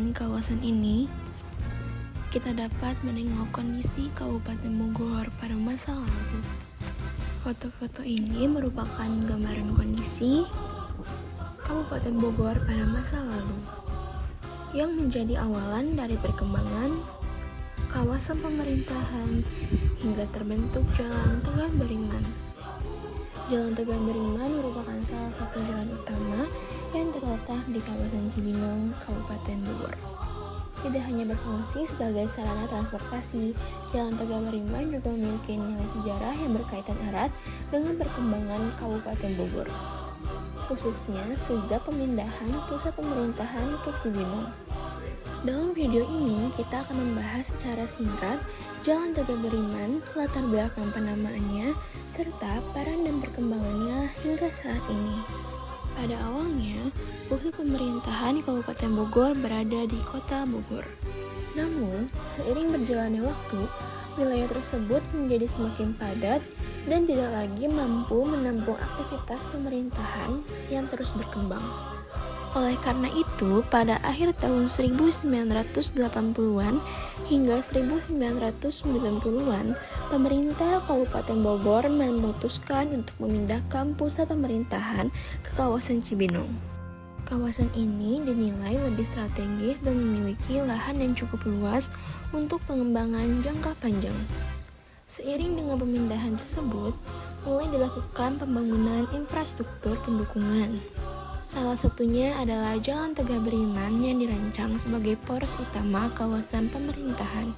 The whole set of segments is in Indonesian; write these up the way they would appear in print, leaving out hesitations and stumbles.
perkembangan kawasan ini, kita dapat menengok kondisi Kabupaten Bogor pada masa lalu. Foto-foto ini merupakan gambaran kondisi Kabupaten Bogor pada masa lalu, yang menjadi awalan dari perkembangan kawasan pemerintahan hingga terbentuk Jalan Tegar Beriman. Jalan Tegar Beriman merupakan salah satu jalan utama yang terletak di kawasan Cibinong, Kabupaten Bogor. Tidak hanya berfungsi sebagai sarana transportasi, Jalan Tegar Beriman juga memiliki nilai sejarah yang berkaitan erat dengan perkembangan Kabupaten Bogor, khususnya sejak pemindahan pusat pemerintahan ke Cibinong. Dalam video ini, kita akan membahas secara singkat Jalan Tegar Beriman, latar belakang penamaannya, serta peran dan perkembangannya hingga saat ini. Pada awalnya, pusat pemerintahan Kabupaten Bogor berada di Kota Bogor. Namun, seiring berjalannya waktu, wilayah tersebut menjadi semakin padat dan tidak lagi mampu menampung aktivitas pemerintahan yang terus berkembang. Oleh karena itu, pada akhir tahun 1980-an hingga 1990-an, pemerintah Kabupaten Bogor memutuskan untuk memindahkan pusat pemerintahan ke kawasan Cibinong. Kawasan ini dinilai lebih strategis dan memiliki lahan yang cukup luas untuk pengembangan jangka panjang. Seiring dengan pemindahan tersebut, mulai dilakukan pembangunan infrastruktur pendukungan. Salah satunya adalah Jalan Tegar Beriman yang dirancang sebagai poros utama kawasan pemerintahan.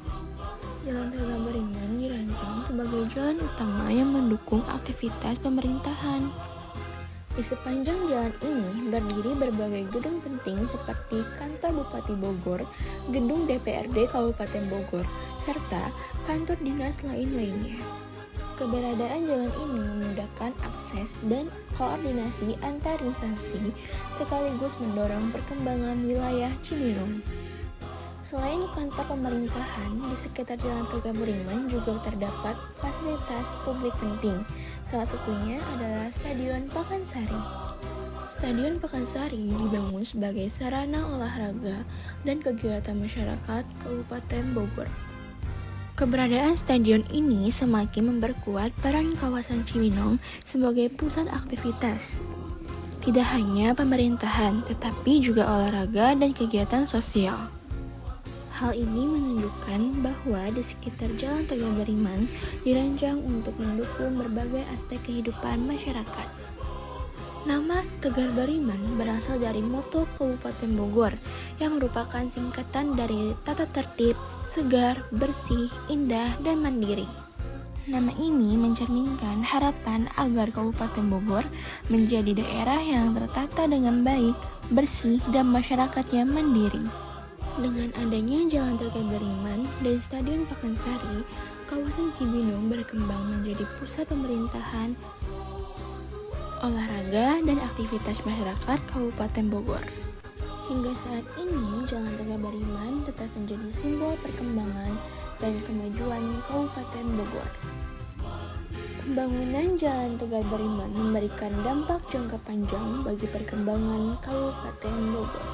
Jalan Tegar Beriman dirancang sebagai jalan utama yang mendukung aktivitas pemerintahan. Di sepanjang jalan ini berdiri berbagai gedung penting seperti kantor Bupati Bogor, gedung DPRD Kabupaten Bogor, serta kantor dinas lain-lainnya. Keberadaan jalan ini memudahkan akses dan koordinasi antar instansi sekaligus mendorong perkembangan wilayah Cibinong. Selain kantor pemerintahan, di sekitar Jalan Tegar Beriman juga terdapat fasilitas publik penting. Salah satunya adalah Stadion Pakansari. Stadion Pakansari dibangun sebagai sarana olahraga dan kegiatan masyarakat Kabupaten Bogor. Keberadaan stadion ini semakin memperkuat peran kawasan Cibinong sebagai pusat aktivitas. Tidak hanya pemerintahan, tetapi juga olahraga dan kegiatan sosial. Hal ini menunjukkan bahwa di sekitar Jalan Tegar Beriman dirancang untuk mendukung berbagai aspek kehidupan masyarakat. Nama Tegar Beriman berasal dari moto Kabupaten Bogor yang merupakan singkatan dari tata tertib, segar, bersih, indah, dan mandiri. Nama ini mencerminkan harapan agar Kabupaten Bogor menjadi daerah yang tertata dengan baik, bersih, dan masyarakatnya mandiri. Dengan adanya Jalan Tegar Beriman dan Stadion Pakansari, kawasan Cibinong berkembang menjadi pusat pemerintahan, olahraga, dan aktivitas masyarakat Kabupaten Bogor. Hingga saat ini, Jalan Tegar Beriman tetap menjadi simbol perkembangan dan kemajuan Kabupaten Bogor. Pembangunan Jalan Tegar Beriman memberikan dampak jangka panjang bagi perkembangan Kabupaten Bogor.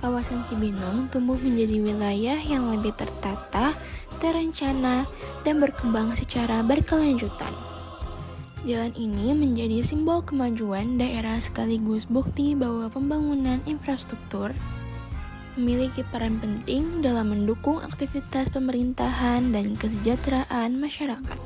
Kawasan Cibinong tumbuh menjadi wilayah yang lebih tertata, terencana, dan berkembang secara berkelanjutan. Jalan ini menjadi simbol kemajuan daerah sekaligus bukti bahwa pembangunan infrastruktur memiliki peran penting dalam mendukung aktivitas pemerintahan dan kesejahteraan masyarakat.